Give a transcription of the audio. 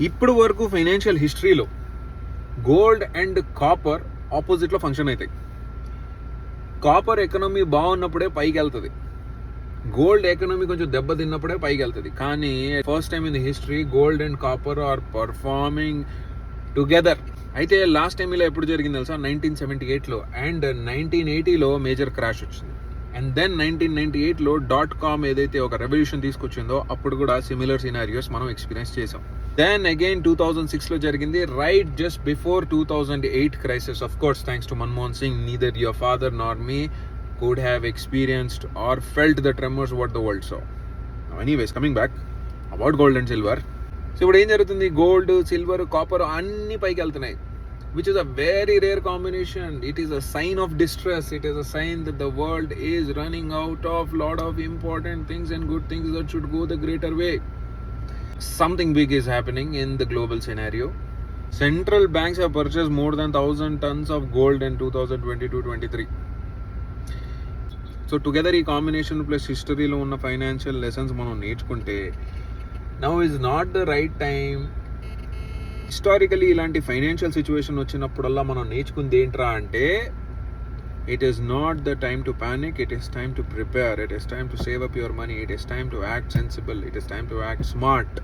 ఇప్పుడు వరకు ఫైనాన్షియల్ హిస్టరీలో గోల్డ్ అండ్ కాపర్ ఆపోజిట్లో ఫంక్షన్ అవుతాయి. కాపర్ ఎకనామీ బాగున్నప్పుడే పైకి వెళ్తుంది, గోల్డ్ ఎకనామీ కొంచెం దెబ్బతిన్నప్పుడే పైకి వెళ్తుంది. కానీ first time in the history gold and copper are performing together. అయితే లాస్ట్ టైం ఇలా ఎప్పుడు జరిగింది తెలుసా? 1978లో అండ్ 1980లో మేజర్ క్రాష్ వచ్చింది. అండ్ దెన్ 1998లో .com ఏదైతే ఒక రెవల్యూషన్ తీసుకొచ్చిందో అప్పుడు కూడా సిమిలర్ సినారియోస్ మనం ఎక్స్పీరియన్స్ చేసాం. దెన్ అగైన్ 2006లో జరిగింది, right just before 2008 crisis. Of course thanks to Manmohan Singh, neither your father Nar me could have experienced or felt the tremors what the world saw. Now anyways, coming back about gold and silver. So ఇప్పుడు ఏం జరుగుతుంది? Gold, silver, copper అన్ని పైకి వెళ్తున్నాయి, which is a very rare combination. It is a sign of distress. It is a sign that the world is running out of lot of important things and good things that should go the greater way. Something big is happening in the global scenario. Central banks have purchased more than 1,000 tons of gold in 2022-23. So together ఈ combination plus హిస్టరీలో ఉన్న financial lessons మనం నేర్చుకుంటే now is not the right time. Historically ఇలాంటి financial situation వచ్చినప్పుడల్లా మనం నేర్చుకుంది ఏంట్రా అంటే, it is not the time to panic, it is time to prepare, it is time to save up your money, it is time to act sensible, it is time to act smart.